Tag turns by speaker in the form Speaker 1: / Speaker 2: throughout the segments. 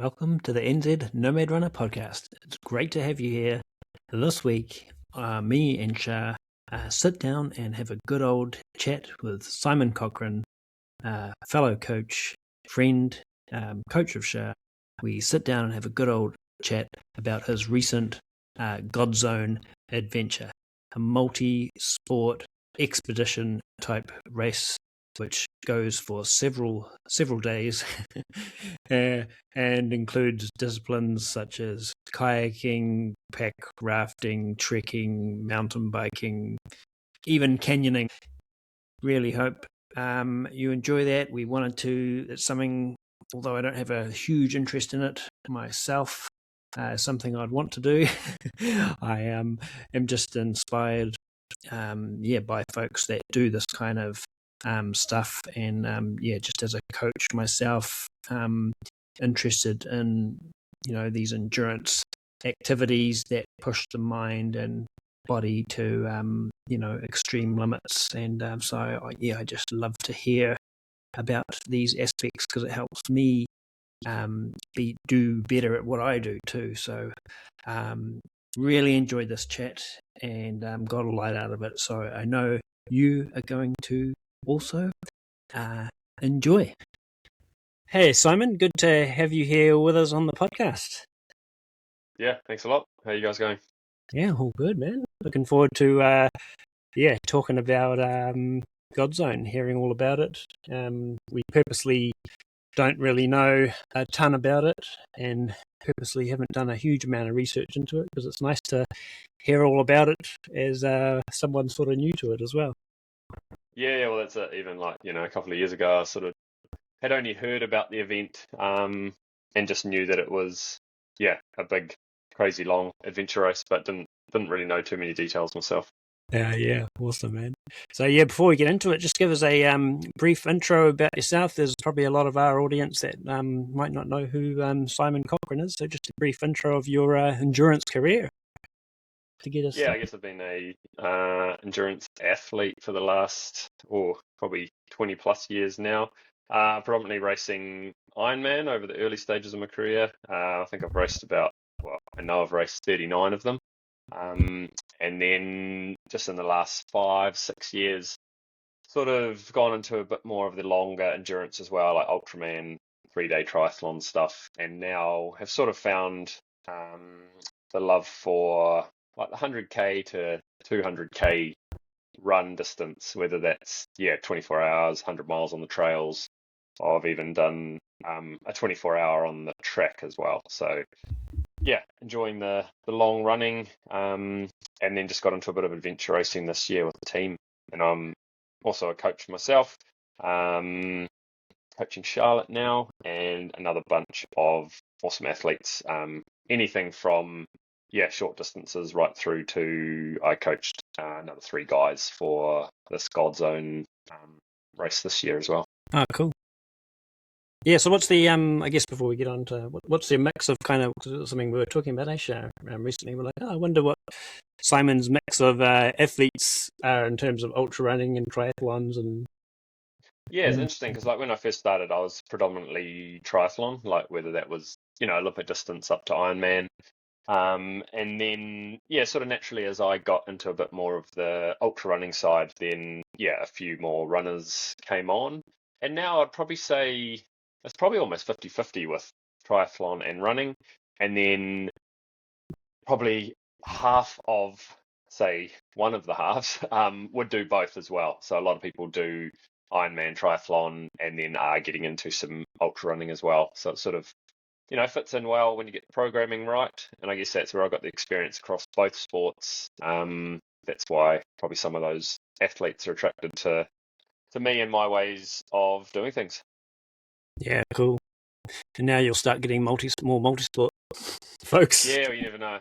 Speaker 1: Welcome to the NZ Nomad Runner podcast. It's great to have you here. This week, me and Char sit down and have a good old chat with Simon Cochrane, fellow coach, friend, coach of Char. We sit down and have a good old chat about his recent Godzone Adventure, a multi-sport expedition type race which goes for several days and includes disciplines such as kayaking, pack rafting, trekking, mountain biking, even canyoning. Really hope you enjoy that. It's something, although I don't have a huge interest in it myself, something I'd want to do. I am just inspired by folks that do this kind of stuff, and just as a coach myself, interested in these endurance activities that push the mind and body to extreme limits, and I just love to hear about these aspects because it helps me do better at what I do too. So really enjoyed this chat and got a light out of it, so I know you are going to also enjoy. Hey Simon, good to have you here with us on the podcast.
Speaker 2: Yeah, thanks a lot. How are you guys going?
Speaker 1: Yeah, all good, man. Looking forward to talking about Godzone, hearing all about it. We purposely don't really know a ton about it and purposely haven't done a huge amount of research into it because it's nice to hear all about it as someone sort of new to it as well.
Speaker 2: Yeah, well, that's it. Even a couple of years ago, I sort of had only heard about the event and just knew that it was, a big, crazy long adventure race, but didn't really know too many details myself.
Speaker 1: Yeah, awesome, man. So before we get into it, just give us a brief intro about yourself. There's probably a lot of our audience that might not know who Simon Cochrane is, so just a brief intro of your endurance career to get us.
Speaker 2: Yeah, I guess I've been a endurance athlete for the last, probably 20 plus years now. Predominantly racing Ironman over the early stages of my career. I think I've raced I've raced 39 of them. And then just in the last 5-6 years, sort of gone into a bit more of the longer endurance as well, like Ultraman, 3-day triathlon stuff, and now have sort of found the love for like the 100k to 200k run distance, whether that's 24 hours, 100 miles on the trails. I've even done a 24-hour on the track as well. So enjoying the long running, and then just got into a bit of adventure racing this year with the team. And I'm also a coach myself, coaching Charlotte now and another bunch of awesome athletes, anything from short distances right through to I coached another 3 guys for this Godzone race this year as well.
Speaker 1: Oh, cool. Yeah, so what's the I guess before we get on to what's the mix of kind of, because it was something we were talking about Asia recently, we're like, I wonder what Simon's mix of athletes are in terms of ultra running and triathlons and.
Speaker 2: Yeah, it's interesting because when I first started, I was predominantly triathlon, like whether that was Olympic distance up to Ironman. And then, sort of naturally as I got into a bit more of the ultra running side, then, a few more runners came on. And now I'd probably say it's probably almost 50-50 with triathlon and running. And then probably half of, say, one of the halves would do both as well. So a lot of people do Ironman triathlon and then are getting into some ultra running as well. So it sort of fits in well when you get the programming right. And I guess that's where I got the experience across both sports. That's why probably some of those athletes are attracted to me and my ways of doing things.
Speaker 1: Yeah, cool. And now you'll start getting more multi-sport folks.
Speaker 2: Yeah, well, you never know.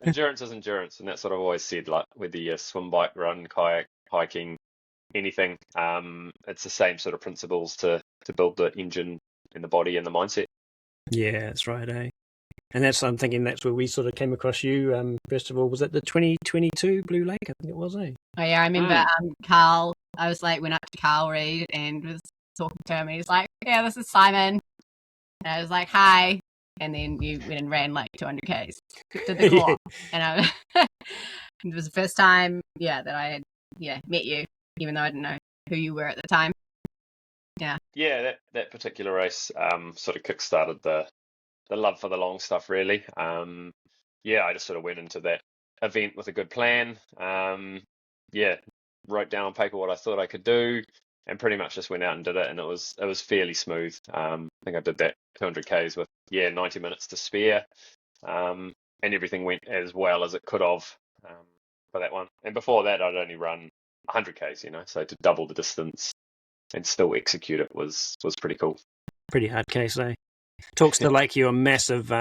Speaker 2: Endurance is endurance, and that's what I've always said. Like whether you swim, bike, run, kayak, hiking, anything, it's the same sort of principles to build the engine in the body and the mindset.
Speaker 1: Yeah, that's right, eh? And I'm thinking that's where we sort of came across you. First of all, was it the 2022 Blue Lake? I think it was, eh?
Speaker 3: Oh yeah, I remember Carl. I went up to Carl Reed and was talking to him, and he's like, "Yeah, this is Simon." And I was like, "Hi." and then you went and ran like 200 k's, did the core, and it was the first time, that I had met you, even though I didn't know who you were at the time.
Speaker 2: Yeah, that particular race sort of kick-started the love for the long stuff, really. I just sort of went into that event with a good plan. Wrote down on paper what I thought I could do, and pretty much just went out and did it, and it was fairly smooth. I think I did that 200 k's with 90 minutes to spare, and everything went as well as it could have for that one. And before that, I'd only run 100 k's, so to double the distance and still execute it was pretty cool.
Speaker 1: Pretty hard case, eh? Talks to like your massive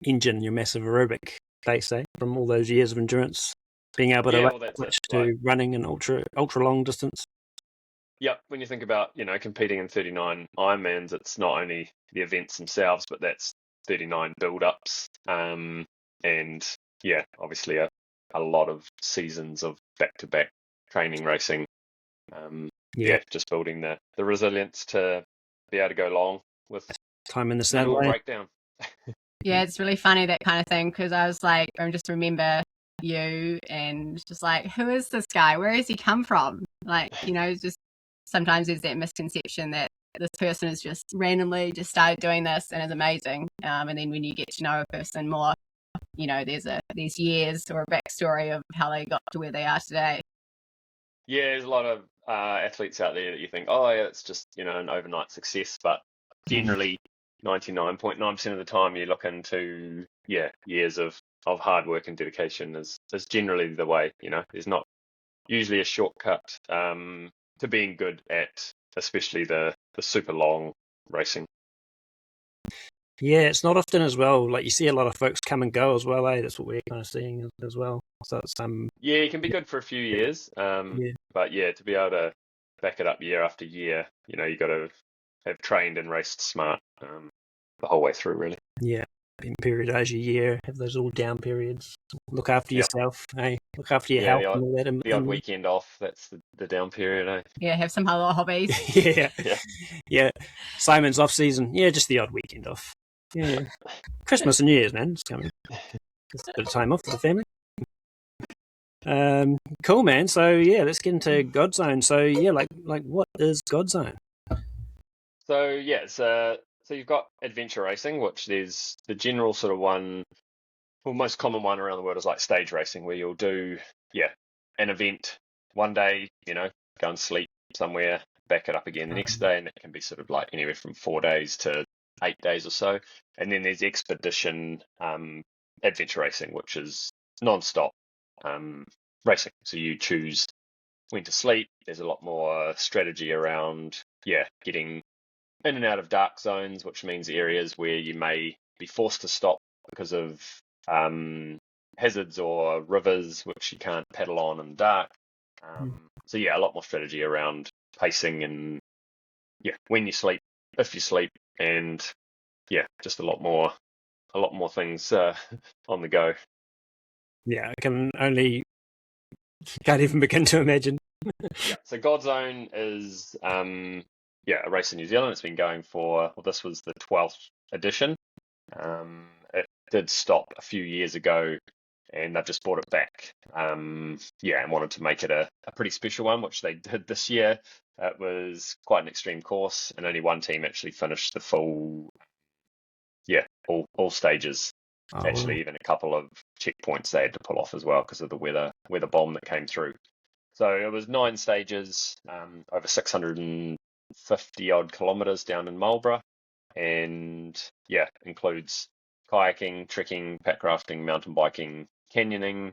Speaker 1: engine, your massive aerobic base, eh? From all those years of endurance, being able to switch to running an ultra long distance.
Speaker 2: Yep, when you think about competing in 39 Ironmans, it's not only the events themselves, but that's 39 build-ups, and obviously a lot of seasons of back-to-back training racing. Just building the resilience to be able to go long with
Speaker 1: time in the saddle
Speaker 2: breakdown.
Speaker 3: Yeah, it's really funny, that kind of thing, because I was like, I just remember you and just like, who is this guy? Where has he come from? Like, just sometimes there's that misconception that this person has just randomly just started doing this and is amazing. And then when you get to know a person more, there's years or a backstory of how they got to where they are today.
Speaker 2: Yeah, there's a lot of athletes out there that you think, oh yeah, it's just an overnight success, but generally 99.9% of the time you look into years of hard work and dedication is generally the way. There's not usually a shortcut to being good at especially the super long racing.
Speaker 1: Yeah, it's not often as well. Like, you see a lot of folks come and go as well, eh? That's what we're kind of seeing as well. So it's
Speaker 2: you can be good for a few years, but to be able to back it up year after year, you got to have trained and raced smart the whole way through, really.
Speaker 1: Yeah, periodize your year, have those little down periods. Look after yourself, eh? Look after your health and all that.
Speaker 2: The odd weekend off, that's the down period, eh?
Speaker 3: Yeah, have some other hobbies.
Speaker 1: Yeah. Simon's off season. Yeah, just the odd weekend off. Yeah. Christmas and New Year's, man. It's coming. It's a bit of time off for the family. Cool, man. So let's get into Godzone. So like what is Godzone?
Speaker 2: So so you've got adventure racing, which there's the general sort of one, well, most common one around the world is like stage racing, where you'll do an event one day, go and sleep somewhere, back it up again the next day, and it can be sort of like anywhere from 4 days to 8 days or so. And then there's expedition adventure racing, which is non-stop racing. So you choose when to sleep. There's a lot more strategy around getting in and out of dark zones, which means areas where you may be forced to stop because of hazards or rivers which you can't paddle on in the dark. So a lot more strategy around pacing and when you sleep, if you sleep, and just a lot more things on the go.
Speaker 1: Yeah, I can't even begin to imagine.
Speaker 2: So Godzone is a race in New Zealand. It's been going for, this was the 12th edition. It did stop a few years ago, and they've just brought it back. And wanted to make it a pretty special one, which they did this year. It was quite an extreme course, and only one team actually finished the full, all stages. Actually, even a couple of checkpoints they had to pull off as well because of the weather bomb that came through. So it was 9 stages, over 650 odd kilometers down in Marlborough, and includes kayaking, trekking, pack rafting, mountain biking, canyoning,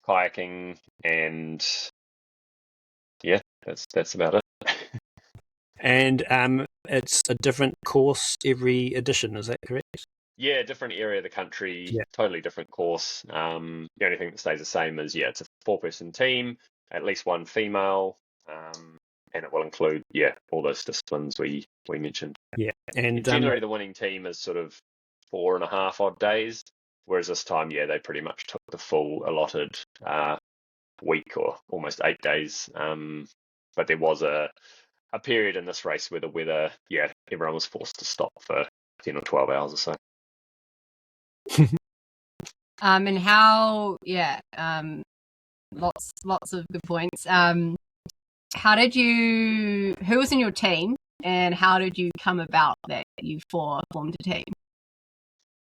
Speaker 2: kayaking, and that's about it.
Speaker 1: And it's a different course every edition, is that correct?
Speaker 2: Yeah, different area of the country, totally different course. The only thing that stays the same is it's a 4-person team, at least one female, and it will include all those disciplines we mentioned.
Speaker 1: Yeah, and
Speaker 2: generally the winning team is sort of 4.5 odd days, whereas this time they pretty much took the full allotted week, or almost 8 days. But there was a period in this race where the weather, everyone was forced to stop for 10 or 12 hours or so.
Speaker 3: And how? Yeah. Lots of good points. How did you? Who was in your team, and how did you come about that you four formed a team?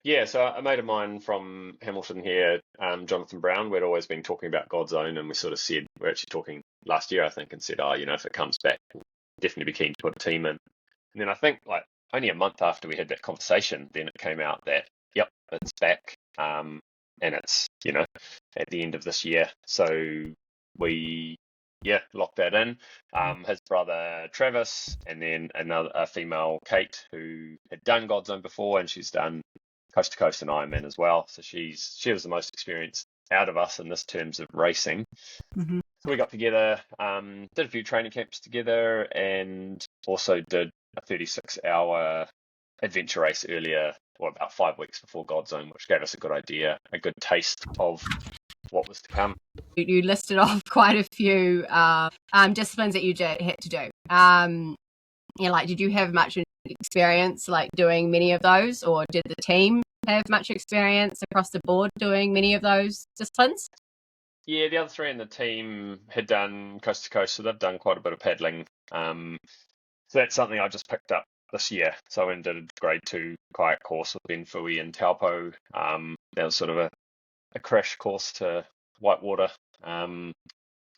Speaker 2: Yeah, so a mate of mine from Hamilton here, Jonathan Brown, we'd always been talking about Godzone, and we sort of said, we're actually talking last year, I think, and said, if it comes back, we'll definitely be keen to put a team in. And then I think like only a month after we had that conversation, then it came out that, yep, it's back. And it's, at the end of this year. So we, locked that in. His brother Travis, and then a female, Kate, who had done Godzone before, and she's done Coast to Coast and Ironman as well. So she was the most experienced out of us in this terms of racing.
Speaker 3: Mm-hmm.
Speaker 2: So we got together, did a few training camps together, and also did a 36-hour adventure race earlier, or about 5 weeks before Godzone, which gave us a good idea, a good taste of what was to come.
Speaker 3: You listed off quite a few disciplines that you had to do. Did you have much experience like doing many of those, or did the team have much experience across the board doing many of those disciplines?
Speaker 2: Yeah, the other three in the team had done Coast to Coast, so they've done quite a bit of paddling. So that's something I just picked up this year. So I went and did a grade 2 kayak course with Ben Fui and Taupo. That was sort of a crash course to whitewater. And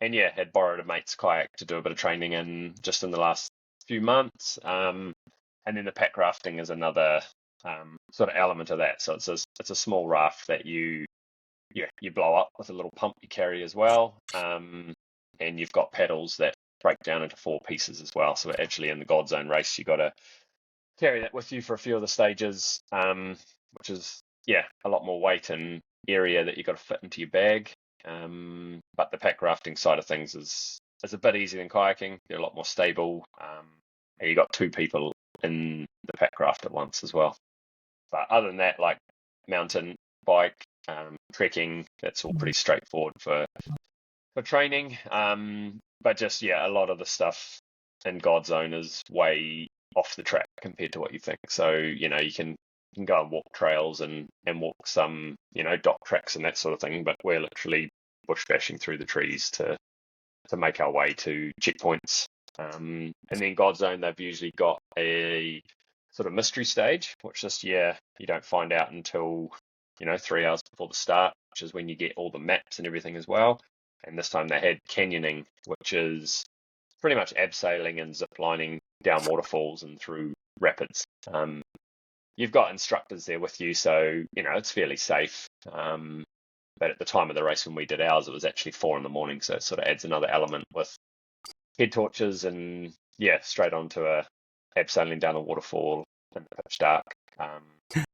Speaker 2: yeah, had borrowed a mate's kayak to do a bit of training in just in the last few months. And then the pack rafting is another sort of element of that. So it's a small raft that you blow up with a little pump you carry as well. And you've got paddles that break down into 4 pieces as well. So actually in the Godzone race, you got to carry that with you for a few of the stages, which is, a lot more weight and area that you've got to fit into your bag. But the pack rafting side of things is a bit easier than kayaking. They're a lot more stable. And you got 2 people in the pack raft at once as well. But other than that, like mountain bike, trekking, that's all pretty straightforward for training. But just, a lot of the stuff in Godzone is way off the track compared to what you think. So, you can go and walk trails and walk some, dock tracks and that sort of thing. But we're literally bush bashing through the trees to make our way to checkpoints. And then Godzone, they've usually got a sort of mystery stage, which this year you don't find out until 3 hours before the start, which is when you get all the maps and everything as well. And this time they had canyoning, which is pretty much abseiling and ziplining down waterfalls and through rapids. You've got instructors there with you, so it's fairly safe. But at the time of the race when we did ours, it was actually 4 a.m, so it sort of adds another element with head torches and straight onto abseiling down a waterfall in the pitch dark. It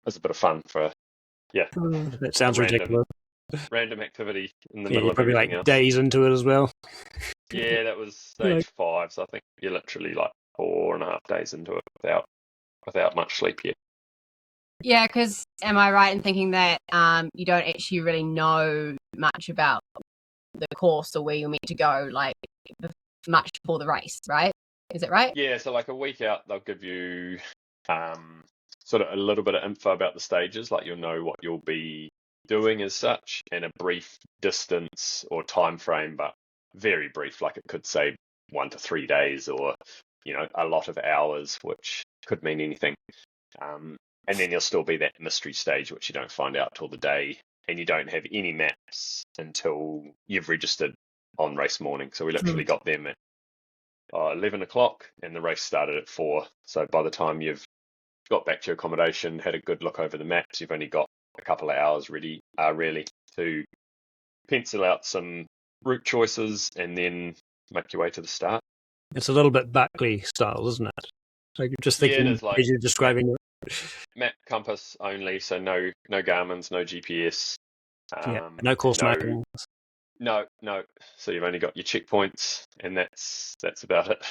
Speaker 2: was a bit of fun for
Speaker 1: that sounds ridiculous.
Speaker 2: Random activity in the
Speaker 1: Yeah,
Speaker 2: middle
Speaker 1: you're
Speaker 2: of
Speaker 1: probably
Speaker 2: everything
Speaker 1: like
Speaker 2: else.
Speaker 1: days into it as well.
Speaker 2: Yeah, that was stage 5, so I think you're literally like 4.5 days into it without much sleep yet.
Speaker 3: Yeah, because am I right in thinking that you don't actually really know much about the course or where you're meant to go, like much before the race, right? Is it right?
Speaker 2: Yeah, so like a week out, they'll give you sort of a little bit of info about the stages, like you'll know what you'll be doing as such, and a brief distance or time frame, but very brief, like it could say 1 to 3 days or a lot of hours, which could mean anything. And then you'll still be that mystery stage, which you don't find out till the day, and you don't have any maps until you've registered on race morning. So we literally got them at 11 o'clock, and the race started at 4. So by the time you've got back to your accommodation, had a good look over the maps, you've only got a couple of hours really to pencil out some route choices and then make your way to the start.
Speaker 1: It's a little bit Buckley style, isn't it? Like just thinking,
Speaker 2: it is like
Speaker 1: as you're describing it.
Speaker 2: Map compass only, so no Garmin's, no GPS.
Speaker 1: No course marking.
Speaker 2: No. So you've only got your checkpoints, and that's about it.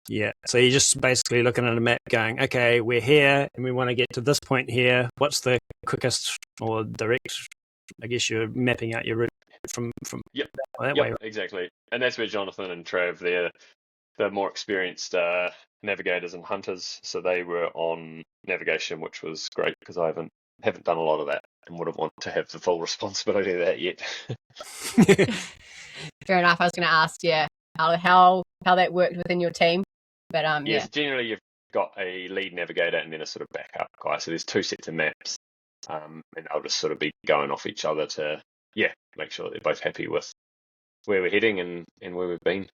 Speaker 1: Yeah. So you're just basically looking at a map going, okay, we're here and we want to get to this point here. What's the quickest or direct? I guess you're mapping out your route from that way.
Speaker 2: Exactly. And that's where Jonathan and Trav, they're more experienced navigators and hunters. So they were on navigation, which was great because I haven't haven't done a lot of that and wouldn't want to have the full responsibility of that yet.
Speaker 3: Fair enough. I was going to ask, how that worked within your team, but
Speaker 2: Yes, generally you've got a lead navigator and then a sort of backup guy. So there's 2 sets of maps, and they'll just sort of be going off each other to make sure that they're both happy with where we're heading and where we've been.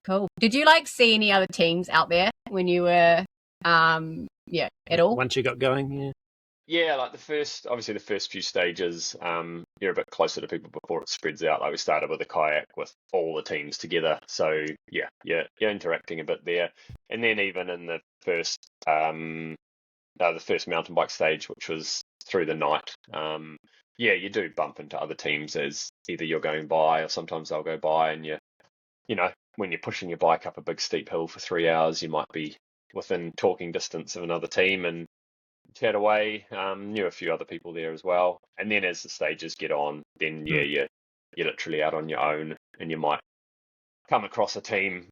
Speaker 3: Cool. Did you see any other teams out there when you were at all?
Speaker 1: Once you got going,
Speaker 2: Yeah, like the first few stages, you're a bit closer to people before it spreads out. Like we started with a kayak with all the teams together, so you're interacting a bit there. And then even in the first mountain bike stage, which was through the night, you do bump into other teams as either you're going by or sometimes they'll go by, and when you're pushing your bike up a big steep hill for 3 hours, you might be within talking distance of another team and chat away. Knew a few other people there as well. And then as the stages get on, then you're literally out on your own, and you might come across a team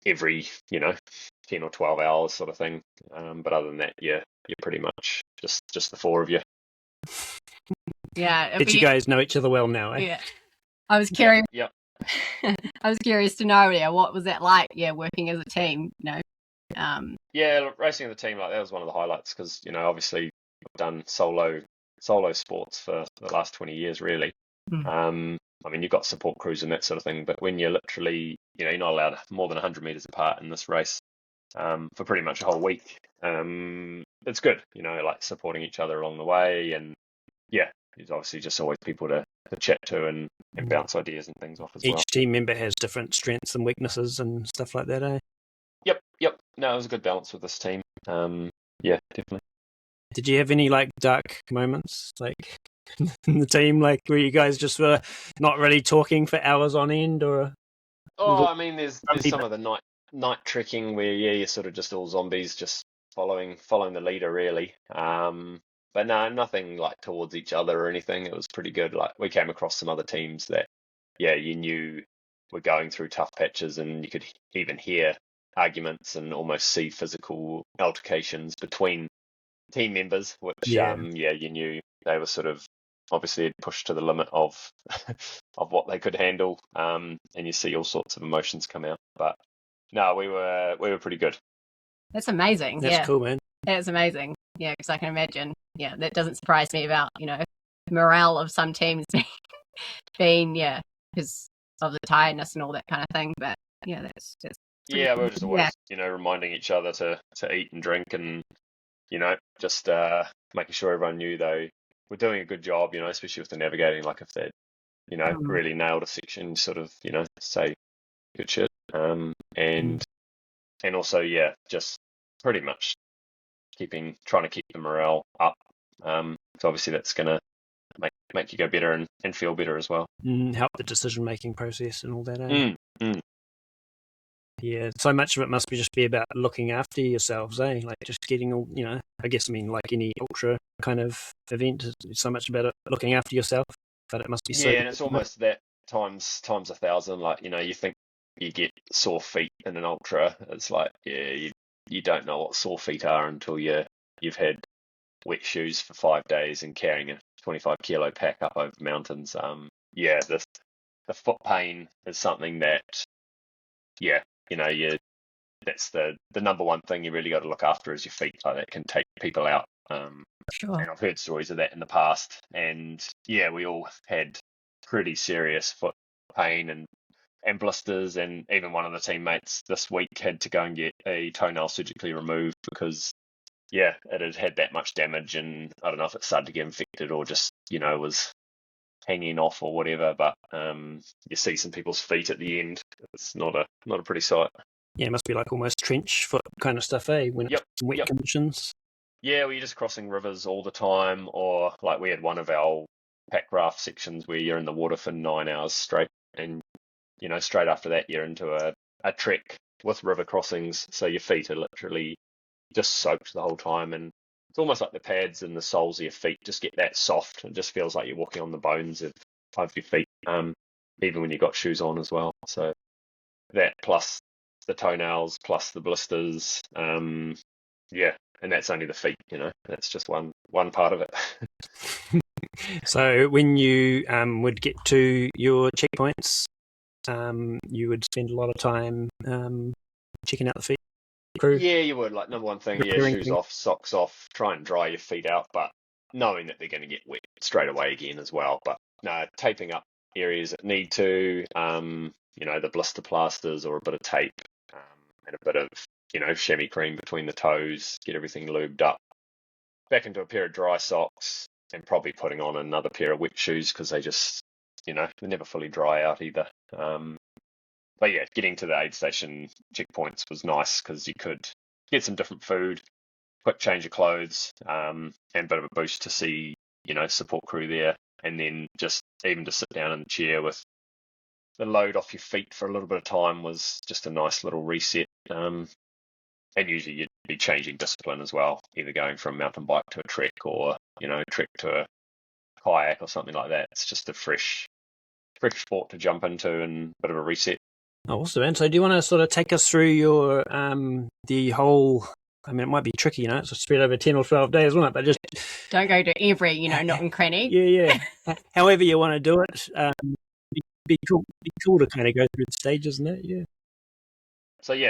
Speaker 2: every 10 or 12 hours sort of thing. But other than that, you're pretty much just the 4 of you.
Speaker 3: Yeah.
Speaker 1: Did you guys know each other well now?
Speaker 3: Yeah. I was curious.
Speaker 2: Yep.
Speaker 3: I was curious to know, what was that like? Working as a team.
Speaker 2: Racing as a team, like that was one of the highlights because obviously I've done solo sports for the last 20 years really. I mean, you've got support crews and that sort of thing, but when you're literally you're not allowed more than 100 meters apart in this race for pretty much a whole week, it's good, like supporting each other along the way. And there's obviously just always people to chat to and bounce ideas and things off as well.
Speaker 1: Each team member has different strengths and weaknesses and stuff like that, eh?
Speaker 2: Yep. No, it was a good balance with this team. Definitely.
Speaker 1: Did you have any dark moments in the team, where you guys just were not really talking for hours on end, or?
Speaker 2: I mean, there's some of the night trekking where you're sort of just all zombies, just following the leader really. But no, nothing towards each other or anything. It was pretty good. We came across some other teams that you knew were going through tough patches, and you could even hear arguments and almost see physical altercations between team members, which you knew they were sort of obviously pushed to the limit of of what they could handle, and you see all sorts of emotions come out. But no, we were pretty good.
Speaker 3: That's amazing.
Speaker 1: That's cool, man.
Speaker 3: That's amazing. Yeah, because I can imagine. Yeah, that doesn't surprise me about morale of some teams being because of the tiredness and all that kind of thing. But that's
Speaker 2: we were just always reminding each other to eat and drink, and just making sure everyone knew they were doing a good job, especially with the navigating. If they really nailed a section, sort of say good shit, and also just pretty much trying to keep the morale up. So obviously that's gonna make you go better and feel better as well.
Speaker 1: Help the decision making process and all that. Yeah, so much of it must be about looking after yourselves, eh? Just getting all, I guess, any ultra kind of event, is so much about it, looking after yourself, but it must be so.
Speaker 2: Yeah, and it's almost that times 1,000. You think you get sore feet in an ultra. It's you don't know what sore feet are until you've had wet shoes for 5 days and carrying a 25 kilo pack up over mountains. The foot pain is something that, that's the number one thing you really got to look after is your feet. That can take people out.
Speaker 3: Sure.
Speaker 2: And I've heard stories of that in the past. And we all had pretty serious foot pain and blisters. And even one of the teammates this week had to go and get a toenail surgically removed because, it had that much damage. And I don't know if it started to get infected or just, was hanging off or whatever. But you see some people's feet at the end. It's not a pretty sight.
Speaker 1: Yeah, it must be almost trench foot kind of stuff, eh? When it's wet conditions. Yeah,
Speaker 2: we're just crossing rivers all the time, or we had one of our pack raft sections where you're in the water for 9 hours straight, and straight after that you're into a trek with river crossings, so your feet are literally just soaked the whole time, and it's almost like the pads and the soles of your feet just get that soft. It just feels like you're walking on the bones of your feet, even when you've got shoes on as well. So that plus the toenails plus the blisters, and that's only the feet, that's just one part of it.
Speaker 1: So when you would get to your checkpoints, you would spend a lot of time checking out the feet crew.
Speaker 2: Yeah, you would. Like, number one thing, shoes off, socks off, try and dry your feet out, but knowing that they're going to get wet straight away again as well. But no, taping up areas that need to, the blister plasters or a bit of tape, and a bit of, chamois cream between the toes, get everything lubed up. Back into a pair of dry socks and probably putting on another pair of wet shoes because they just, they never fully dry out either. But yeah, getting to the aid station checkpoints was nice because you could get some different food, quick change of clothes, and a bit of a boost to see, support crew there. And then just even to sit down in the chair with the load off your feet for a little bit of time was just a nice little reset. And usually you'd be changing discipline as well, either going from mountain bike to a trek or, trek to a kayak or something like that. It's just a fresh sport to jump into and a bit of a reset.
Speaker 1: Awesome, man. So do you want to sort of take us through your the whole, I mean, it might be tricky, it's spread over 10 or 12 days, won't it? But just
Speaker 3: don't go to every, nook and cranny.
Speaker 1: Yeah. However you want to do it. Be cool to kind of go through the stages, isn't it? Yeah.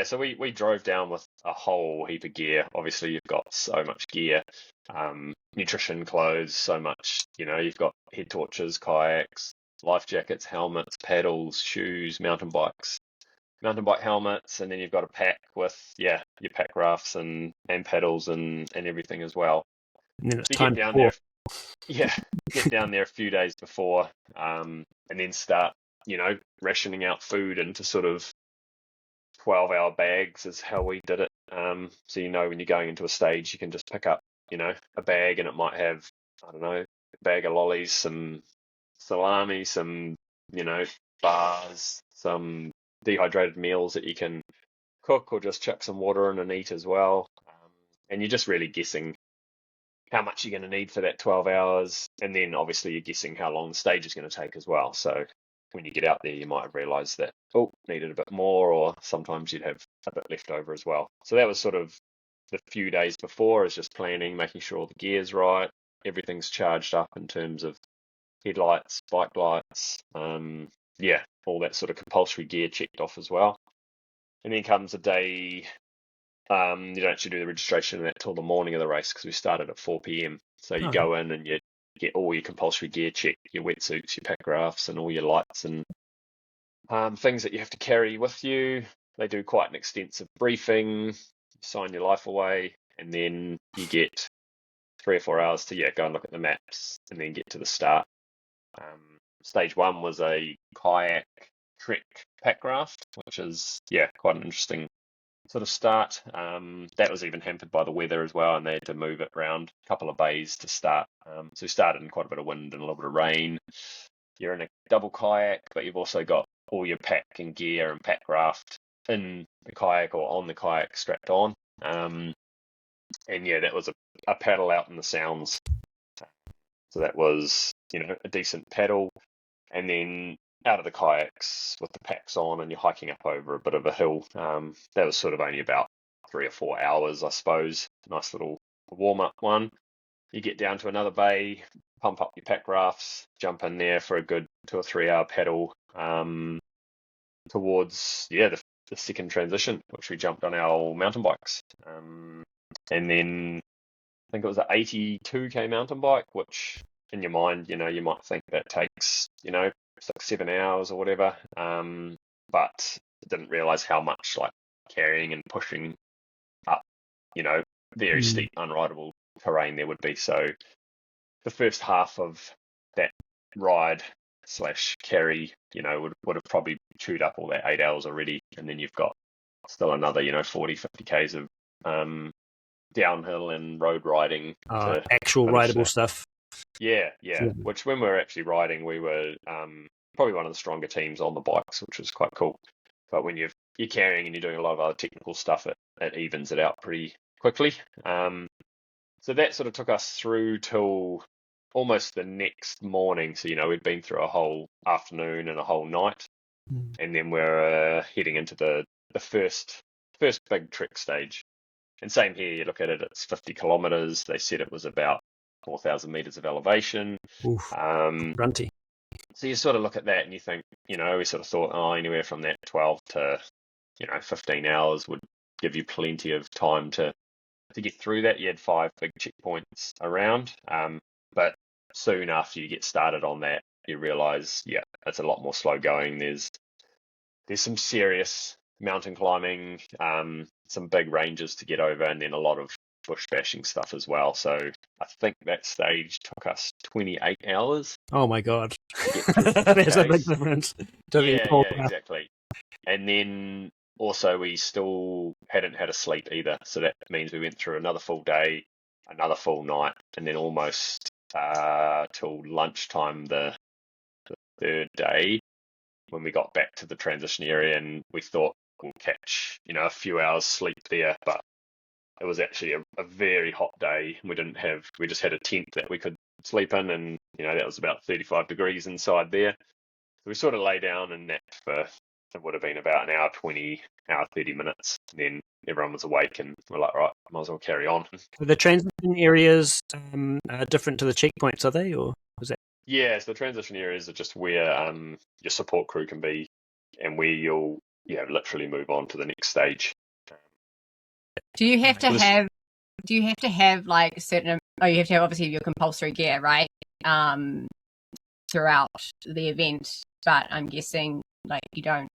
Speaker 2: So we drove down with a whole heap of gear. Obviously, you've got so much gear, nutrition, clothes, so much. You've got head torches, kayaks, life jackets, helmets, paddles, shoes, mountain bike helmets, and then you've got a pack with your pack rafts and paddles and everything as well.
Speaker 1: And then it's
Speaker 2: so
Speaker 1: time
Speaker 2: get down there. Yeah, get down there a few days before, and then start, rationing out food into sort of 12-hour bags is how we did it. So when you're going into a stage, you can just pick up, a bag, and it might have, I don't know, a bag of lollies, some salami, some, bars, some dehydrated meals that you can cook or just chuck some water in and eat as well. And you're just really guessing how much you're going to need for that 12 hours. And then obviously you're guessing how long the stage is going to take as well. So when you get out there, you might have realized that, needed a bit more, or sometimes you'd have a bit left over as well. So that was sort of the few days before, is just planning, making sure all the gear's right, everything's charged up in terms of headlights, bike lights, all that sort of compulsory gear checked off as well. And then comes a day, you don't actually do the registration of that till the morning of the race because we started at 4 p.m. So you go in and you get all your compulsory gear checked, your wetsuits, your pack rafts, and all your lights and things that you have to carry with you. They do quite an extensive briefing, you sign your life away, and then you get 3 or 4 hours to go and look at the maps and then get to the start. Stage 1 was a kayak trek pack raft, which is quite an interesting sort of start. That was even hampered by the weather as well, and they had to move it around a couple of bays to start. So we started in quite a bit of wind and a little bit of rain. You're in a double kayak, but you've also got all your pack and gear and pack raft in the kayak or on the kayak strapped on. And that was a paddle out in the sounds. So that was, a decent paddle. And then out of the kayaks with the packs on, and you're hiking up over a bit of a hill. That was sort of only about 3 or 4 hours, I suppose. Nice little warm-up one. You get down to another bay, pump up your pack rafts, jump in there for a good 2 or 3 hour paddle towards the second transition, which we jumped on our mountain bikes. And then I think it was an 82k mountain bike, which in your mind, you might think that takes, 6-7 hours or whatever. But didn't realize how much like carrying and pushing up, very steep, unrideable terrain there would be. So the first half of that ride / carry, would have probably chewed up all that 8 hours already. And then you've got still another, 40-50 Ks of downhill and road riding.
Speaker 1: Actual rideable stuff.
Speaker 2: Yeah. Which when we were actually riding, we were probably one of the stronger teams on the bikes, which was quite cool. But when you're carrying and you're doing a lot of other technical stuff, it evens it out pretty quickly. So that sort of took us through till almost the next morning. So, we'd been through a whole afternoon and a whole night. And then we're heading into the first big trek stage. And same here, you look at it, it's 50 kilometers. They said it was about 4,000 meters of elevation.
Speaker 1: Oof, runty.
Speaker 2: So you sort of look at that and you think, we sort of thought, anywhere from that 12 to, 15 hours would give you plenty of time to get through that. You had 5 big checkpoints around. But soon after you get started on that, you realize, it's a lot more slow going. There's some serious mountain climbing, some big ranges to get over, and then a lot of bush bashing stuff as well. So I think that stage took us 28 hours.
Speaker 1: Oh my God.
Speaker 2: To get through
Speaker 1: There's a big difference.
Speaker 2: Yeah, exactly. And then also we still hadn't had a sleep either. So that means we went through another full day, another full night, and then almost till lunchtime the third day when we got back to the transition area, and we thought we'll catch, a few hours sleep there, but it was actually a very hot day. We just had a tent that we could sleep in, and, that was about 35 degrees inside there. So we sort of lay down and napped for, it would have been about an hour 20, hour 30 minutes. And then everyone was awake and we're like, right, might as well carry on.
Speaker 1: The transition areas are different to the checkpoints, are they? Or was that?
Speaker 2: Yeah, so the transition areas are just where your support crew can be and where you'll literally move on to the next stage.
Speaker 3: Do you have to have like certain? Oh, you have to have obviously your compulsory gear, right? Throughout the event, but I'm guessing like you don't.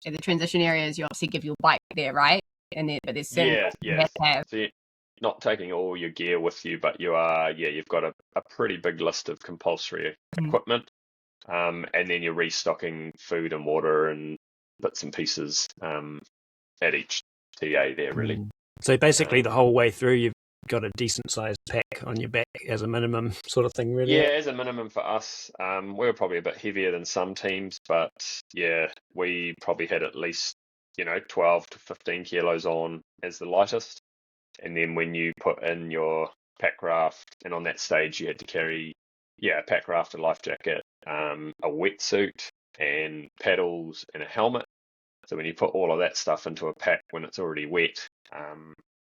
Speaker 3: In the transition areas, you obviously give your bike there, right? But there's certain you have to have.
Speaker 2: So you're not taking all your gear with you, but you are. Yeah, you've got a pretty big list of compulsory equipment, and then you're restocking food and water and bits and pieces at each TA there, really.
Speaker 1: So basically, the whole way through, you've got a decent sized pack on your back as a minimum, sort of thing, really.
Speaker 2: Yeah, as a minimum for us. We were probably a bit heavier than some teams, but yeah, we probably had at least 12 to 15 kilos on as the lightest. And then when you put in your pack raft, and on that stage you had to carry a pack raft, a life jacket, a wetsuit, and paddles and a helmet. So when you put all of that stuff into a pack when it's already wet,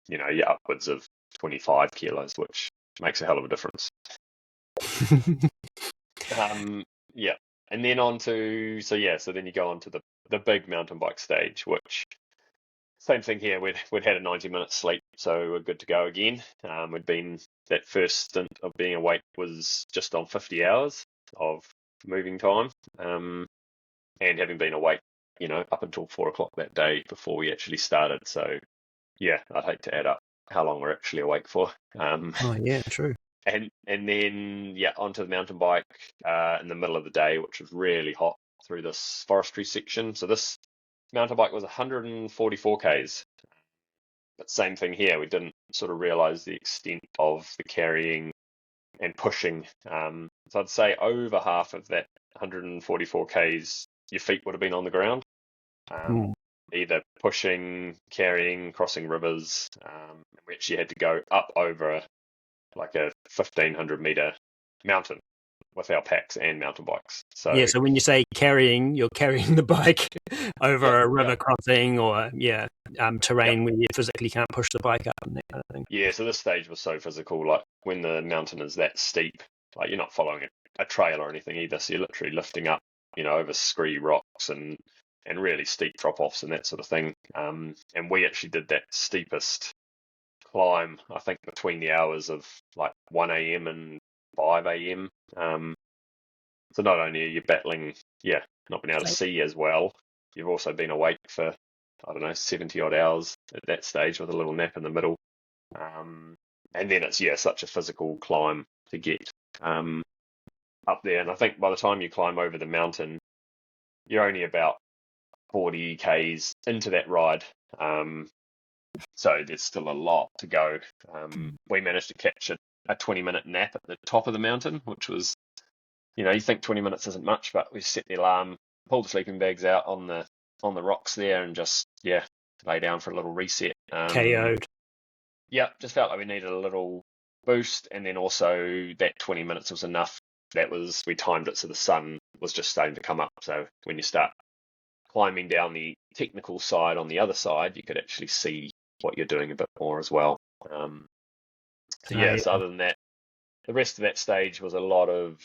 Speaker 2: you're upwards of 25 kilos, which makes a hell of a difference. And then so then you go on to the big mountain bike stage, which same thing here. We'd had a 90-minute sleep, so we're good to go again. That first stint of being awake was just on 50 hours of moving time, and having been awake, up until 4 o'clock that day before we actually started. So yeah, I'd hate to add up how long we're actually awake for.
Speaker 1: Oh yeah, true.
Speaker 2: And then onto the mountain bike in the middle of the day, which was really hot through this forestry section. So this mountain bike was 144 k's. But same thing here, we didn't sort of realize the extent of the carrying and pushing. So I'd say over half of that 144 k's, your feet would have been on the ground. Either pushing, carrying, crossing rivers. We actually had to go up over a 1,500 meter mountain with our packs and mountain bikes. So
Speaker 1: so when you say carrying, you're carrying the bike over a river crossing or terrain where you physically can't push the bike up and that kind of thing.
Speaker 2: Yeah, so this stage was so physical. Like when the mountain is that steep, like you're not following a trail or anything either. So you're literally lifting up, over scree rocks and really steep drop-offs and that sort of thing. And we actually did that steepest climb, I think, between the hours of 1 a.m. and 5 a.m. So not only are you battling, not being able to see as well, you've also been awake for, 70 odd hours at that stage with a little nap in the middle. And then it's, such a physical climb to get up there. And I think by the time you climb over the mountain, you're only about 40 k's into that ride. So there's still a lot to go. We managed to catch a 20-minute nap at the top of the mountain, which was, you think 20 minutes isn't much, but we set the alarm, pulled the sleeping bags out on the rocks there, and just lay down for a little reset.
Speaker 1: KO'd.
Speaker 2: Yeah, just felt like we needed a little boost, and then also that 20 minutes was enough. We timed it so the sun was just starting to come up. So when you start climbing down the technical side on the other side, you could actually see what you're doing a bit more as well. So other than that, the rest of that stage was a lot of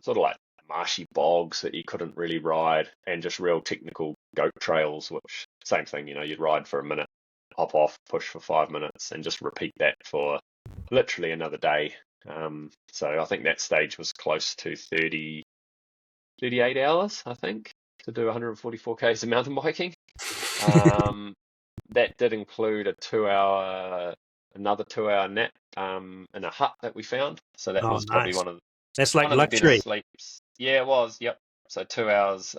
Speaker 2: sort of like marshy bogs that you couldn't really ride, and just real technical goat trails, which same thing, you'd ride for a minute, hop off, push for 5 minutes, and just repeat that for literally another day. So I think that stage was close to 38 hours, I think, to do 144 k's of mountain biking. That did include another 2 hour nap in a hut that we found. So that was probably
Speaker 1: nice.
Speaker 2: one of
Speaker 1: That's like
Speaker 2: the better
Speaker 1: luxury.
Speaker 2: sleeps. Yeah, it was. Yep. So 2 hours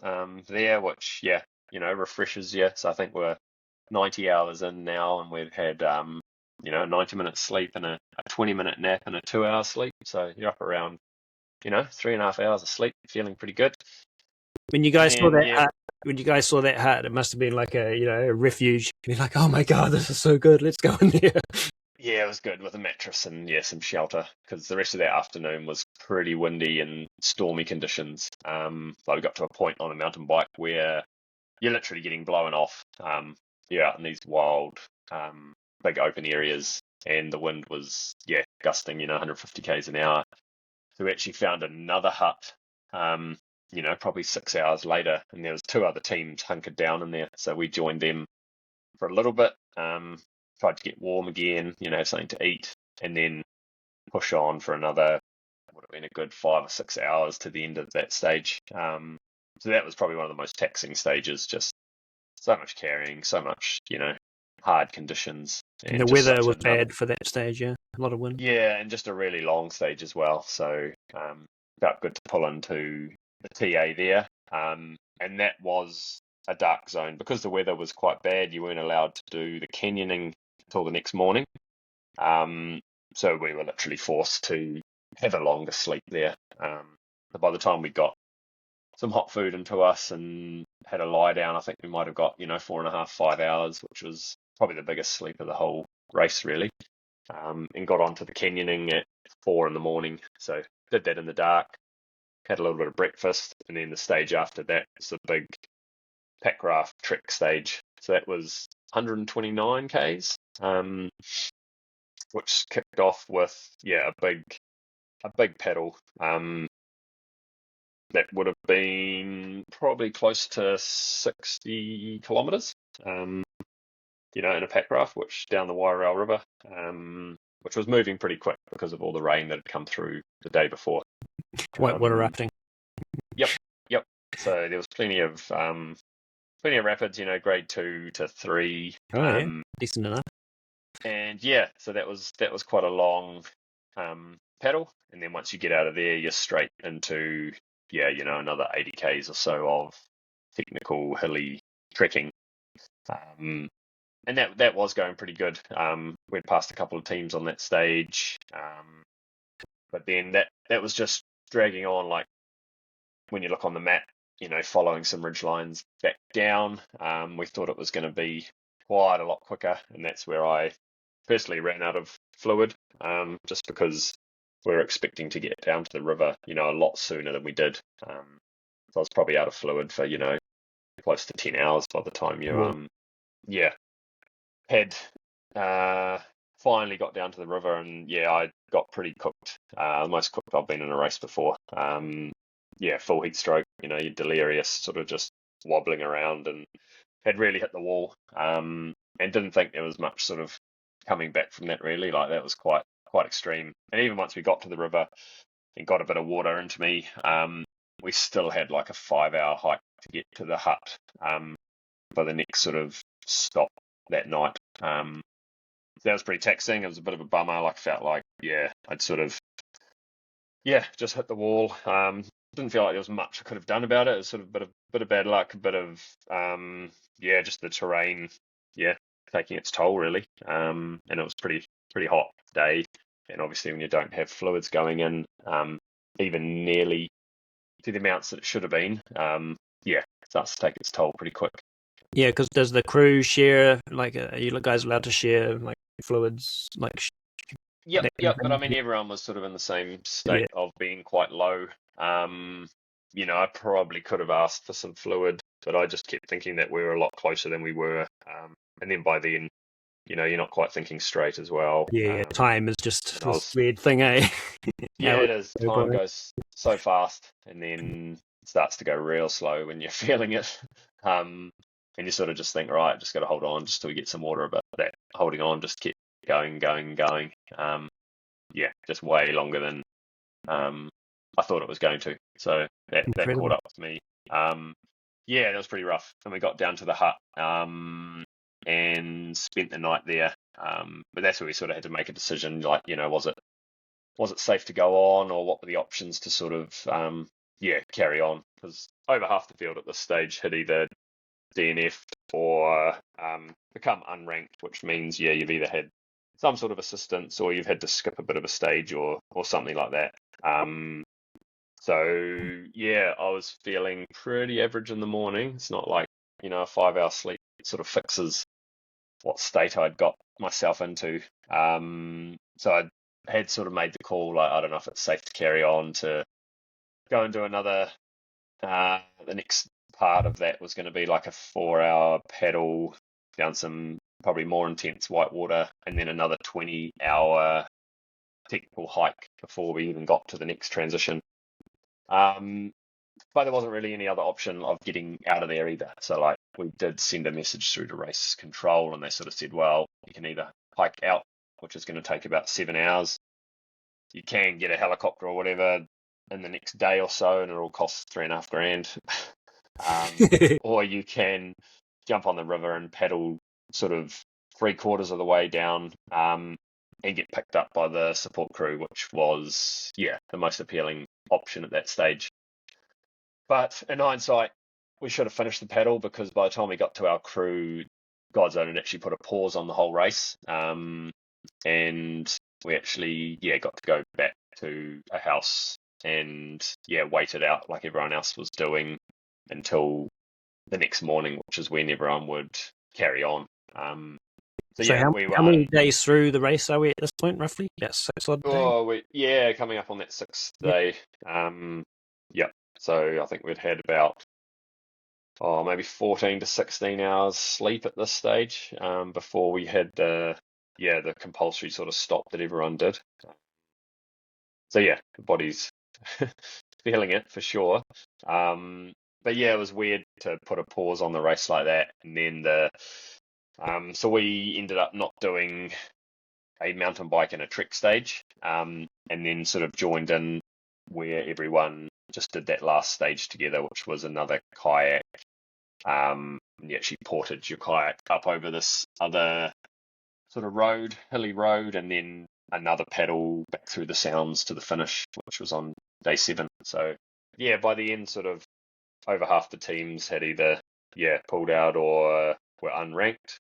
Speaker 2: there, which refreshes you. So I think we're 90 hours in now, and we've had 90-minute sleep and a 20-minute nap and a 2 hour sleep. So you're up around 3.5 hours of sleep, feeling pretty good.
Speaker 1: When you guys saw that hut, it must have been like a refuge. You're like, oh my god, this is so good. Let's go in there.
Speaker 2: Yeah, it was good with a mattress and some shelter, because the rest of that afternoon was pretty windy and stormy conditions. But we got to a point on a mountain bike where you're literally getting blown off. You're out in these wild, big open areas, and the wind was gusting 150 k's an hour. So we actually found another hut, probably 6 hours later, and there was 2 other teams hunkered down in there. So we joined them for a little bit, tried to get warm again, have something to eat, and then push on for another, would have been a good 5 or 6 hours to the end of that stage. So that was probably one of the most taxing stages, just so much carrying, so much, hard conditions.
Speaker 1: And the weather was bad for that stage, a lot of wind.
Speaker 2: Yeah, and just a really long stage as well. So felt good to pull into the TA there. And that was a dark zone. Because the weather was quite bad, you weren't allowed to do the canyoning until the next morning. So we were literally forced to have a longer sleep there. But by the time we got some hot food into us and had a lie down, I think we might have got 4.5, 5 hours, which was probably the biggest sleep of the whole race, really. And got onto the canyoning at 4 a.m. So did that in the dark, had a little bit of breakfast, and then the stage after that was the big pack raft trek stage. So that was 129 k's, which kicked off with a big pedal. That would have been probably close to 60 kilometres, in a pack raft, which down the Wairau River, which was moving pretty quick because of all the rain that had come through the day before.
Speaker 1: Whitewater rafting.
Speaker 2: Yep. So there was plenty of rapids, grade 2 to 3.
Speaker 1: Decent enough.
Speaker 2: And so that was quite a long pedal, and then once you get out of there, you're straight into another 80 k's or so of technical hilly trekking. And that was going pretty good. We'd passed a couple of teams on that stage, but then that was just dragging on. Like when you look on the map, following some ridge lines back down, we thought it was going to be quite a lot quicker, and that's where I personally ran out of fluid, just because we were expecting to get down to the river, a lot sooner than we did. So I was probably out of fluid for close to 10 hours by the time you had finally got down to the river, and I got pretty cooked, the most cooked I've been in a race before. Full heat stroke, you're delirious, sort of just wobbling around, and had really hit the wall, and didn't think there was much sort of coming back from that, really. Like, that was quite extreme. And even once we got to the river and got a bit of water into me, we still had like a 5-hour hike to get to the hut for the next sort of stop that night. So that was pretty taxing. It was a bit of a bummer. Like, felt like I'd sort of just hit the wall. Didn't feel like there was much I could have done about it. It was sort of a bit of bad luck, a bit of just the terrain taking its toll, really. And it was pretty hot day, and obviously when you don't have fluids going in even nearly to the amounts that it should have been, it starts to take its toll pretty quick.
Speaker 1: Yeah, because does the crew share, like, are you guys allowed to share, like, fluids? Like,
Speaker 2: Yep. But I mean, everyone was sort of in the same state of being quite low. I probably could have asked for some fluid, but I just kept thinking that we were a lot closer than we were. And then by then, you're not quite thinking straight as well.
Speaker 1: Yeah, time is just
Speaker 2: And I
Speaker 1: this
Speaker 2: was,
Speaker 1: weird thing, eh?
Speaker 2: yeah,
Speaker 1: How
Speaker 2: it is.
Speaker 1: go
Speaker 2: Time
Speaker 1: by.
Speaker 2: goes so fast, and then it starts to go real slow when you're feeling it. And you sort of just think, right, just got to hold on just till we get some water. But that holding on just kept going, going, going. Yeah, just way longer than I thought it was going to. So that caught
Speaker 1: Incredible.
Speaker 2: up with me. Yeah, that was pretty rough. And we got down to the hut and spent the night there. But that's where we sort of had to make a decision, like, was it safe to go on, or what were the options to sort of carry on? Because over half the field at this stage had either DNF'd or become unranked, which means you've either had some sort of assistance or you've had to skip a bit of a stage or something like that. So yeah, I was feeling pretty average in the morning. It's not like, a 5 hour sleep sort of fixes what state I'd got myself into. So I had sort of made the call, like, I don't know if it's safe to carry on to go and do another, the next part of that was going to be like a 4 hour paddle down some probably more intense whitewater, and then another 20-hour technical hike before we even got to the next transition. But there wasn't really any other option of getting out of there either. So, like, we did send a message through to race control, and they sort of said, well, you can either hike out, which is going to take about 7 hours. You can get a helicopter or whatever in the next day or so, and it'll cost $3,500. Or you can jump on the river and paddle sort of 3/4 of the way down, and get picked up by the support crew, which was, the most appealing option at that stage. But in hindsight, we should have finished the paddle, because by the time we got to our crew, Godzone had actually put a pause on the whole race. And we actually, got to go back to a house and, waited out like everyone else was doing until the next morning, which is when everyone would carry on.
Speaker 1: So
Speaker 2: We were
Speaker 1: how many days through the race are we at this point, roughly? About 6 odd days?
Speaker 2: coming up on that 6th day. So I think we'd had about maybe 14 to 16 hours sleep at this stage, before we had the compulsory sort of stop that everyone did. So the body's feeling it for sure. But it was weird to put a pause on the race like that, and then so we ended up not doing a mountain bike and a trek stage, and then sort of joined in where everyone just did that last stage together, which was another kayak. And you actually ported your kayak up over this other sort of hilly road, and then another paddle back through the sounds to the finish, which was on day 7. So by the end, sort of over half the teams had either pulled out or were unranked,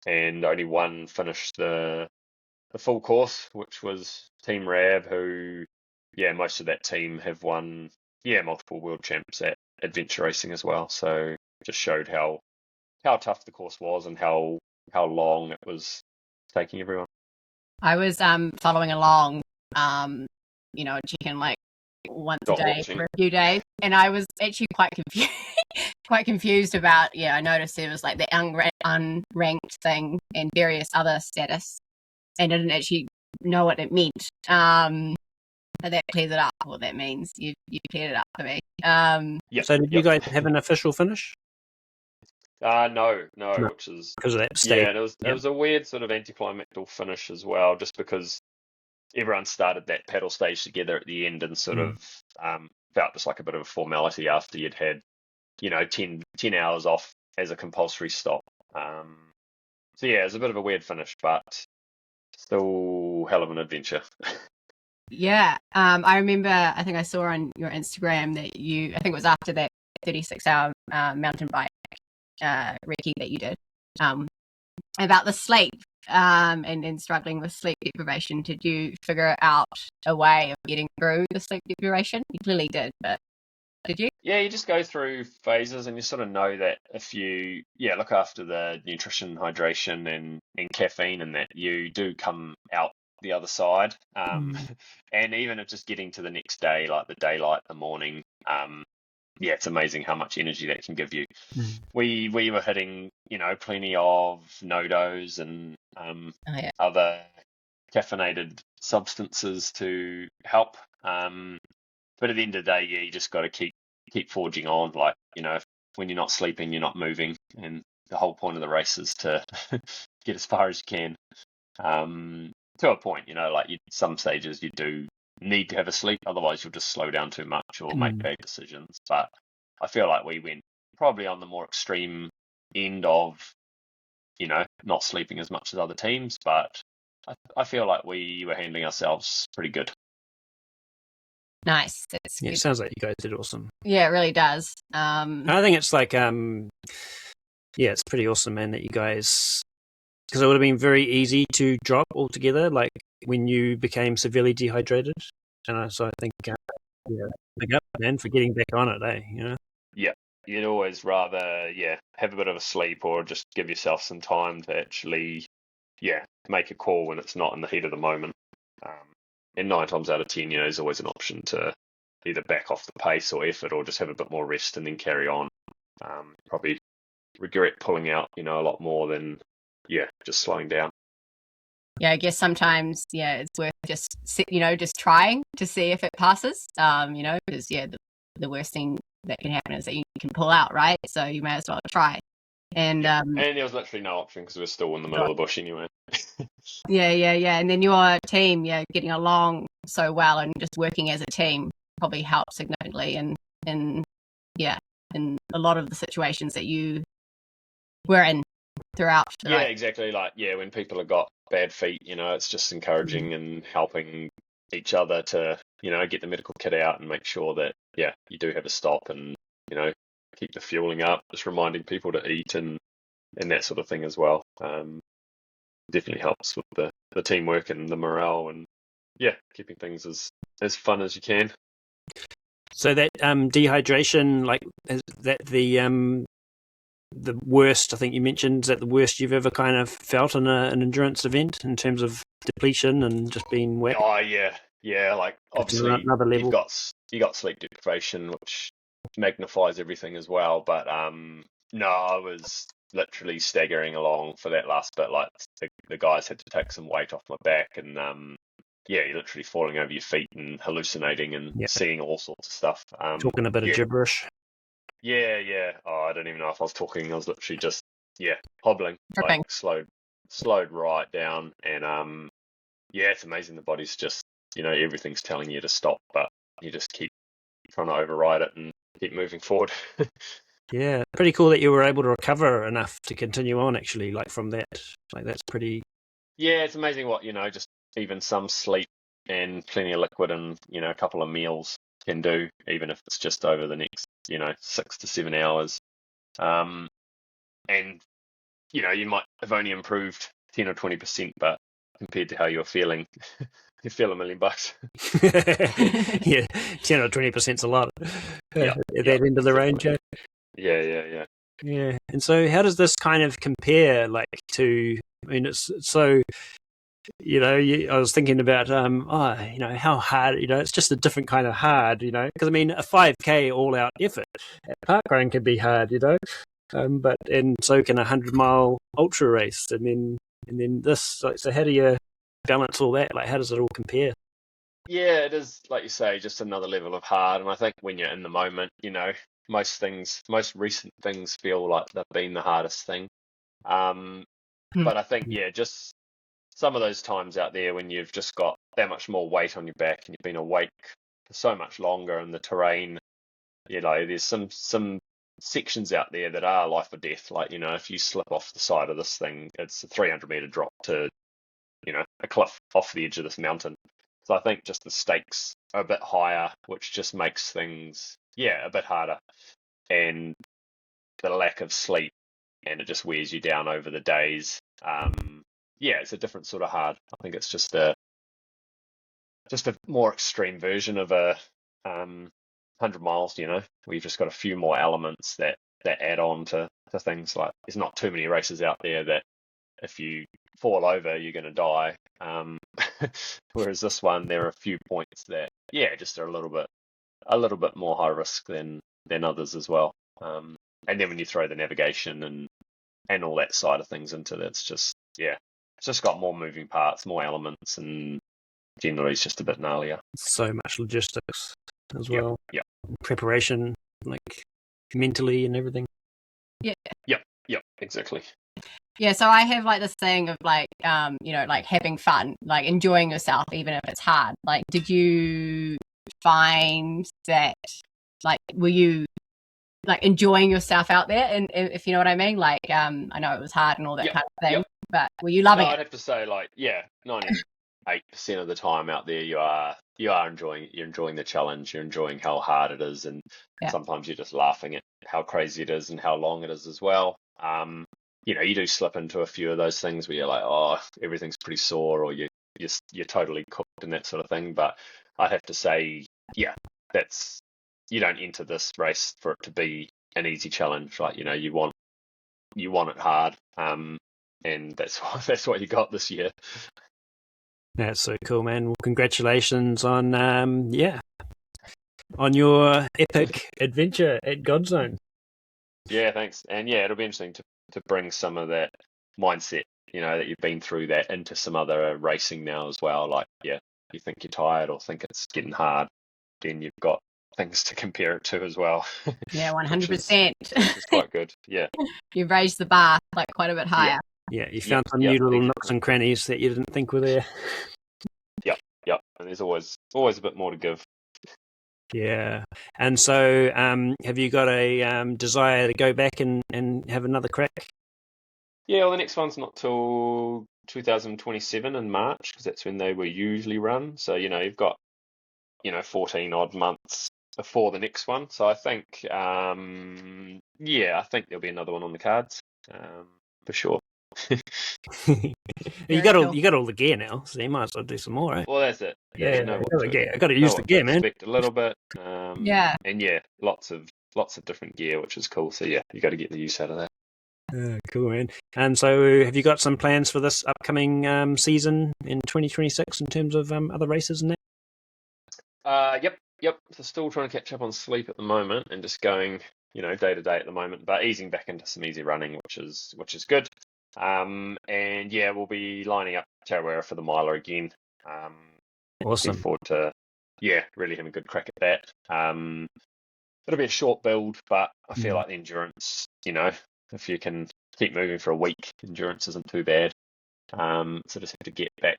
Speaker 2: and only one finished the full course, which was Team Rab, who most of that team have won multiple world champs at adventure racing as well. So just showed how tough the course was and how long it was taking everyone.
Speaker 3: I was following along, checking like once a day for a few days, and I was actually quite confused about. I noticed there was like the unranked thing and various other status, and I didn't actually know what it meant. But that clears it up. What that means, you cleared it up for me.
Speaker 1: So did you guys have an official finish?
Speaker 2: No,
Speaker 1: No,
Speaker 2: which is
Speaker 1: because of that stage.
Speaker 2: and it was a weird sort of anticlimactic finish as well, just because everyone started that paddle stage together at the end, and sort of felt just like a bit of a formality after you'd had 10 hours off as a compulsory stop. So it was a bit of a weird finish, but still hell of an adventure.
Speaker 3: I remember, I think I saw on your Instagram that I think it was after that 36-hour mountain bike recce that you did, about the sleep, and struggling with sleep deprivation. Did you figure out a way of getting through the sleep deprivation? You clearly did, but did you?
Speaker 2: Yeah, you just go through phases, and you sort of know that if you look after the nutrition, hydration, and caffeine, and that you do come out the other side. And even if just getting to the next day, like the daylight, the morning, it's amazing how much energy that can give you.
Speaker 1: Mm.
Speaker 2: We were hitting, plenty of no-dos and other caffeinated substances to help. But at the end of the day, you just got to keep forging on. Like, when you're not sleeping, you're not moving, and the whole point of the race is to get as far as you can. To a point, like some stages you do need to have a sleep, otherwise you'll just slow down too much or make bad decisions. But I feel like we went probably on the more extreme end of, not sleeping as much as other teams, but I feel like we were handling ourselves pretty good.
Speaker 3: Nice. That's
Speaker 1: Yeah,
Speaker 3: good.
Speaker 1: it sounds like you guys did awesome.
Speaker 3: Yeah, it really does.
Speaker 1: I think it's like, it's pretty awesome, man, that you guys, because it would have been very easy to drop altogether, like when you became severely dehydrated. And so I think, big up, man, for getting back on it, eh?
Speaker 2: Yeah, you'd always rather, have a bit of a sleep or just give yourself some time to actually, make a call when it's not in the heat of the moment. And 9 times out of 10, there's always an option to either back off the pace or effort or just have a bit more rest and then carry on. Probably regret pulling out, a lot more than, just slowing down.
Speaker 3: Yeah, I guess sometimes, it's worth just trying to see if it passes, because, the worst thing that can happen is that you can pull out, right? So you may as well try. And
Speaker 2: and there was literally no option because we're still in the middle of the bush anyway.
Speaker 3: Yeah. And then your team, getting along so well and just working as a team probably helped significantly in a lot of the situations that you were in throughout.
Speaker 2: Yeah, exactly. Like, when people have got bad feet, it's just encouraging and helping each other to, get the medical kit out and make sure that, you do have a stop and, keep the fueling up, just reminding people to eat and that sort of thing as well. Definitely helps with the teamwork and the morale and, keeping things as fun as you can.
Speaker 1: So that dehydration, like, is that the worst, I think you mentioned, is that the worst you've ever kind of felt in an endurance event in terms of depletion and just being wet?
Speaker 2: Oh, yeah. Like, obviously,
Speaker 1: another level.
Speaker 2: you got sleep deprivation, which magnifies everything as well. But no, I was literally staggering along for that last bit. Like, the guys had to take some weight off my back, and you're literally falling over your feet and hallucinating and seeing all sorts of stuff.
Speaker 1: Talking a bit of gibberish.
Speaker 2: Yeah. Oh, I don't even know if I was talking. I was literally just, hobbling,
Speaker 3: Tripping.
Speaker 2: like slowed right down. And, it's amazing. The body's just, everything's telling you to stop, but you just keep trying to override it and keep moving forward.
Speaker 1: Yeah, pretty cool that you were able to recover enough to continue on, actually, like from that. Like, that's pretty...
Speaker 2: Yeah, it's amazing what, just even some sleep and plenty of liquid and, a couple of meals can do, even if it's just over the next, 6 to 7 hours. And, you might have only improved 10 or 20%, but compared to how you're feeling, you feel $1 million.
Speaker 1: Yeah, 10 or 20% is a lot. At that end of the range.
Speaker 2: Yeah.
Speaker 1: Yeah, and so how does this kind of compare, like, to? I mean, it's so. I was thinking about, how hard. It's just a different kind of hard. Because I mean, a 5K all-out effort at parkrun can be hard. And so can a 100-mile ultra race, and then this. Like, so how do you balance all that? Like, how does it all compare?
Speaker 2: Yeah, it is, like you say, just another level of hard. And I think when you're in the moment, most recent things feel like they've been the hardest thing. But I think, just some of those times out there when you've just got that much more weight on your back and you've been awake for so much longer and the terrain, there's some sections out there that are life or death. Like, if you slip off the side of this thing, it's a 300-meter drop to, a cliff off the edge of this mountain. So I think just the stakes are a bit higher, which just makes things, a bit harder. And the lack of sleep, and it just wears you down over the days. It's a different sort of hard. I think it's just a more extreme version of a 100 miles, where you've just got a few more elements that add on to things. Like, there's not too many races out there that if you fall over, you're going to die. Whereas this one, there are a few points that, just are a little bit more high risk than than others as well. And then when you throw the navigation and all that side of things into it, it's just got more moving parts, more elements, and generally it's just a bit gnarlier.
Speaker 1: So much logistics as well.
Speaker 2: Yeah.
Speaker 1: Preparation, like mentally and everything.
Speaker 2: Yep, exactly.
Speaker 3: Yeah, so I have like this thing of like, like having fun, like enjoying yourself, even if it's hard. Like, did you find that, like, were you like enjoying yourself out there? And if you know what I mean, like, I know it was hard and all that kind of thing, but were you loving it?
Speaker 2: I'd have to say, like, 98% of the time out there, you are enjoying the challenge. You're enjoying how hard it is, and sometimes you're just laughing at how crazy it is and how long it is as well. You do slip into a few of those things where you're like, oh, everything's pretty sore, or you're totally cooked and that sort of thing. But I'd have to say, that's, you don't enter this race for it to be an easy challenge, right? You want it hard, and that's what you got this year.
Speaker 1: That's so cool, man. Well, congratulations on on your epic adventure at Godzone.
Speaker 2: Yeah, thanks. And it'll be interesting to bring some of that mindset, that you've been through that into some other racing now as well. Like, you think you're tired or think it's getting hard, then you've got things to compare it to as well.
Speaker 3: Yeah, 100%.
Speaker 2: Which is quite good. Yeah.
Speaker 3: You've raised the bar like quite a bit higher.
Speaker 1: Yeah, you found some new little nooks and crannies that you didn't think were there.
Speaker 2: Yep. And there's always a bit more to give.
Speaker 1: Yeah. And so have you got a desire to go back and have another crack?
Speaker 2: Yeah, well, the next one's not till 2027 in March, because that's when they were usually run. So, you've got, 14 odd months before the next one. So I think, I think there'll be another one on the cards, for sure.
Speaker 1: You got all the gear now, so you might as well do some more, right?
Speaker 2: Well, that's it.
Speaker 1: I got to use the gear, man.
Speaker 2: Expect a little bit. And lots of different gear, which is cool. So you got to get the use out of that.
Speaker 1: Cool, man. And so, have you got some plans for this upcoming season in 2026 in terms of other races and that?
Speaker 2: Yep. So still trying to catch up on sleep at the moment, and just going, day to day at the moment, but easing back into some easy running, which is good. And we'll be lining up Tarawera for the miler again.
Speaker 1: Awesome.
Speaker 2: Looking forward to really having a good crack at that. It'll be a short build, but I feel like the endurance, if you can keep moving for a week, endurance isn't too bad. So just have to get back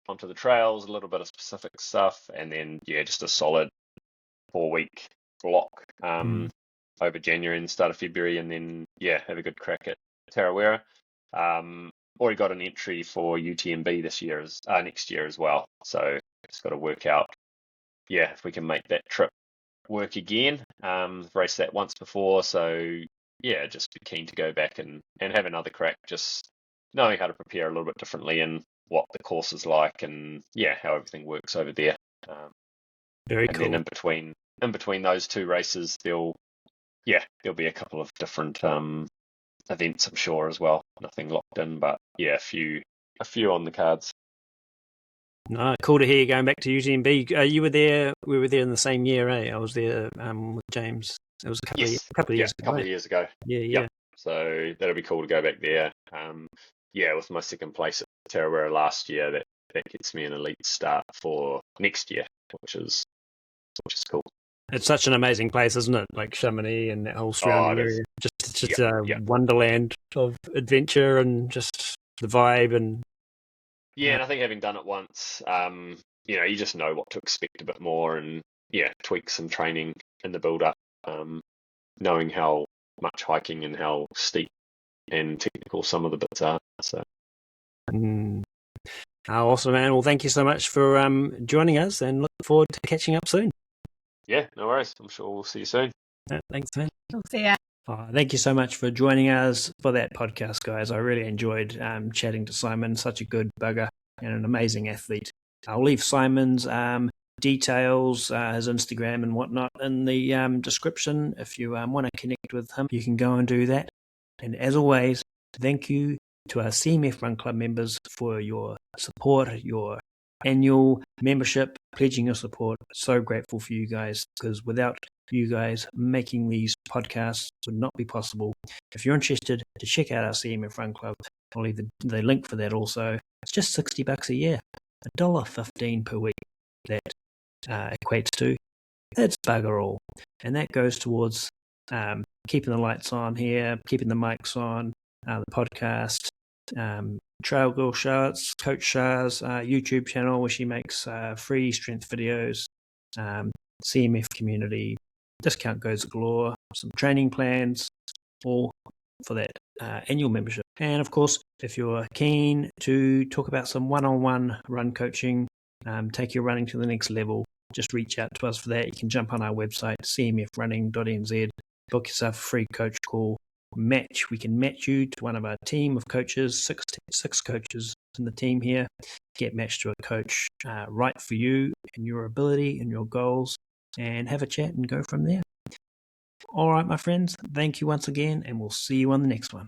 Speaker 2: onto the trails, a little bit of specific stuff, and then just a solid 4-week block over January and the start of February, and then have a good crack at Tarawera. Already got an entry for UTMB next year as well. So just got to work out, if we can make that trip work again. Raced that once before, so just be keen to go back and have another crack, just knowing how to prepare a little bit differently and what the course is like, and how everything works over there.
Speaker 1: Very cool.
Speaker 2: And then in between those two races, there'll be a couple of different events, I'm sure, as well. Nothing locked in, but a few on the cards.
Speaker 1: No, cool to hear you going back to UTMB. You were there. We were there in the same year, eh? I was there with James. It was a couple of years ago. Yeah.
Speaker 2: Yep. So that'll be cool to go back there. With my second place at Tarawera last year, that gets me an elite start for next year, which is cool. It's
Speaker 1: such an amazing place, isn't it? Like Chamonix and that whole surrounding area. Just a wonderland of adventure and just the vibe and.
Speaker 2: And I think having done it once, you just know what to expect a bit more, and tweak some training in the build up, knowing how much hiking and how steep and technical some of the bits are. So.
Speaker 1: Awesome, man. Well, thank you so much for joining us, and look forward to catching up soon.
Speaker 2: Yeah, no worries. I'm sure we'll see you soon.
Speaker 1: Thanks, man.
Speaker 3: We'll see ya.
Speaker 1: Thank you so much for joining us for that podcast, guys. I really enjoyed chatting to Simon. Such a good bugger and an amazing athlete. I'll leave Simon's details, his Instagram and whatnot, in the description. If you want to connect with him, you can go and do that. And as always, thank you to our CMF Run Club members for your support, your annual membership, pledging your support. So grateful for you guys, because without you guys making these podcasts would not be possible. If you're interested to check out our CMF Run Club, I'll leave the link for that also. It's just $60 a year, $1.15 per week that equates to. That's bugger all. And that goes towards keeping the lights on here, keeping the mics on, the podcast, Trail Girl Charts, Coach Char's YouTube channel where she makes free strength videos, CMF community, discount goes galore, some training plans, all for that annual membership. And of course, if you're keen to talk about some one-on-one run coaching, take your running to the next level, just reach out to us for that. You can jump on our website, cmfrunning.nz, book yourself a free coach call. We can match you to one of our team of coaches, six coaches in the team here, get matched to a coach right for you and your ability and your goals, and have a chat and go from there. All right, my friends, thank you once again, and we'll see you on the next one.